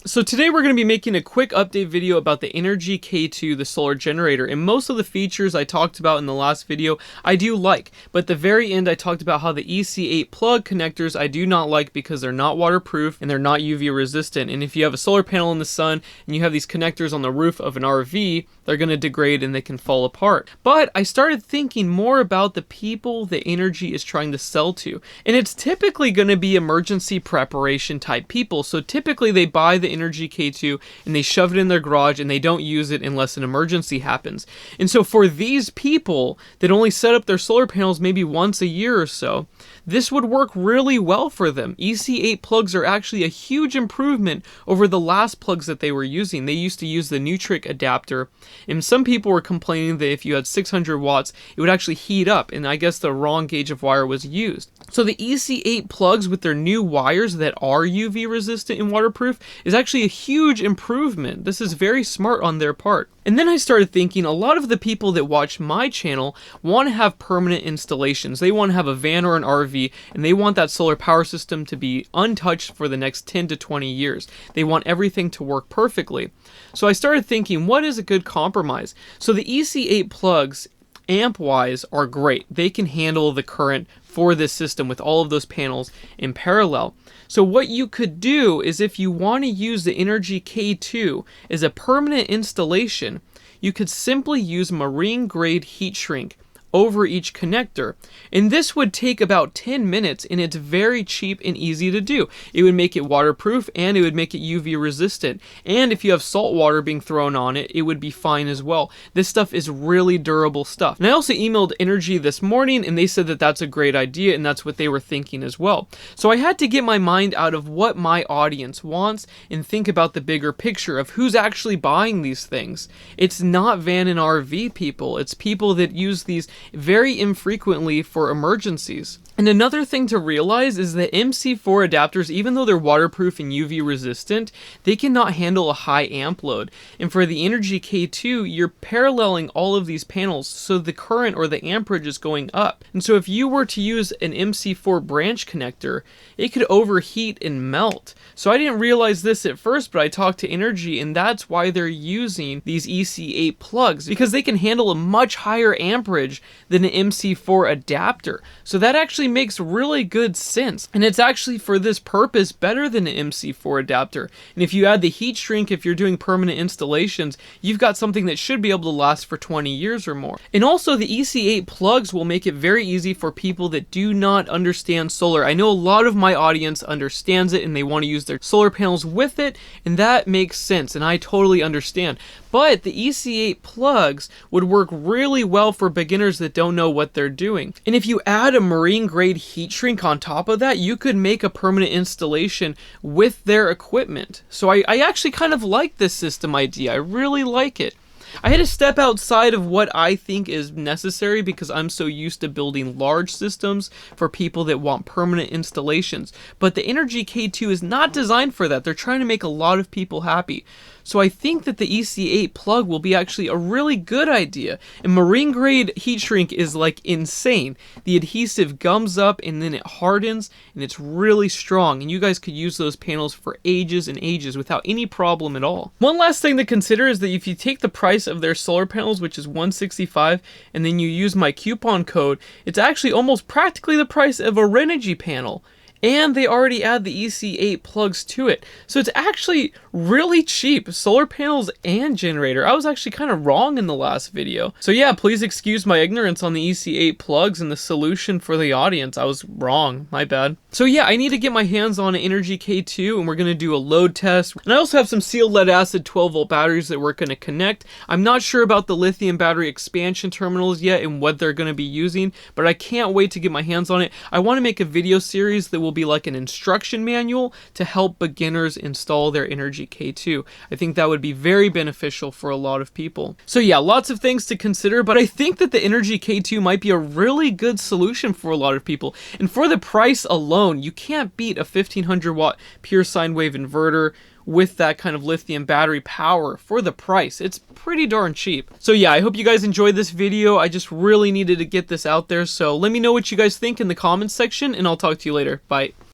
So today we're going to be making a quick update video about the Inergy K2, the solar generator. And most of the features I talked about in the last video, I do like. But at the very end, I talked about how the EC8 plug connectors I do not like because they're not waterproof and they're not UV resistant. And if you have a solar panel in the sun and you have these connectors on the roof of an RV, they're going to degrade and they can fall apart. But I started thinking more about the people that Inergy is trying to sell to. And it's typically going to be emergency preparation type people. So typically they buy the Inergy K2 and they shove it in their garage and they don't use it unless an emergency happens. And so for these people that only set up their solar panels maybe once a year or so, this would work really well for them. EC8 plugs are actually a huge improvement over the last plugs that they were using. They used to use the Nutric adapter, and some people were complaining that if you had 600 watts, it would actually heat up, and I guess the wrong gauge of wire was used. So the EC8 plugs with their new wires that are UV resistant and waterproof is actually a huge improvement. This is very smart on their part. And then I started thinking a lot of the people that watch my channel want to have permanent installations. They want to have a van or an RV and they want that solar power system to be untouched for the next 10 to 20 years. They want everything to work perfectly. So I started thinking, what is a good compromise? So the EC8 plugs, amp-wise, are great. They can handle the current for this system with all of those panels in parallel. So what you could do is if you want to use the Inergy K2 as a permanent installation, you could simply use marine grade heat shrink over each connector, and this would take about 10 minutes, and it's very cheap and easy to do. It would make it waterproof and it would make it UV resistant, and if you have salt water being thrown on it, it would be fine as well. This stuff is really durable stuff. And I also emailed Inergy this morning and they said that that's a great idea and that's what they were thinking as well. So I had to get my mind out of what my audience wants and think about the bigger picture of who's actually buying these things. It's not van and RV people, it's people that use these very infrequently for emergencies. And another thing to realize is that MC4 adapters, even though they're waterproof and UV resistant, they cannot handle a high amp load. And for the Inergy K2, you're paralleling all of these panels, so the current or the amperage is going up. And so if you were to use an MC4 branch connector, it could overheat and melt. So I didn't realize this at first, but I talked to Inergy, and that's why they're using these EC8 plugs, because they can handle a much higher amperage than an MC4 adapter. So that actually makes really good sense, and it's actually for this purpose better than an MC4 adapter. And if you add the heat shrink, if you're doing permanent installations, you've got something that should be able to last for 20 years or more. And also the EC8 plugs will make it very easy for people that do not understand solar. I know a lot of my audience understands it and they want to use their solar panels with it, and that makes sense, and I totally understand. But the EC8 plugs would work really well for beginners that don't know what they're doing. And if you add a marine grade heat shrink on top of that, you could make a permanent installation with their equipment. So I actually kind of like this system idea. I really like it. I had to step outside of what I think is necessary because I'm so used to building large systems for people that want permanent installations. But the Inergy K2 is not designed for that. They're trying to make a lot of people happy. So I think that the EC8 plug will be actually a really good idea. And marine grade heat shrink is like insane. The adhesive gums up and then it hardens and it's really strong. And you guys could use those panels for ages and ages without any problem at all. One last thing to consider is that if you take the price of their solar panels, which is $165, and then you use my coupon code, it's actually almost practically the price of a Renogy panel. And they already add the EC8 plugs to it. So it's actually really cheap. Solar panels and generator. I was actually kind of wrong in the last video. So yeah, please excuse my ignorance on the EC8 plugs and the solution for the audience. I was wrong. My bad. So yeah, I need to get my hands on an Inergy K2 and we're going to do a load test. And I also have some sealed lead acid 12 volt batteries that we're going to connect. I'm not sure about the lithium battery expansion terminals yet and what they're going to be using, but I can't wait to get my hands on it. I want to make a video series that will be like an instruction manual to help beginners install their Inergy K2. I think that would be very beneficial for a lot of people. So yeah, lots of things to consider, but I think that the Inergy K2 might be a really good solution for a lot of people. And for the price alone, you can't beat a 1500 watt pure sine wave inverter with that kind of lithium battery power for the price. It's pretty darn cheap. So yeah, I hope you guys enjoyed this video. I just really needed to get this out there. So let me know what you guys think in the comments section and I'll talk to you later. Bye.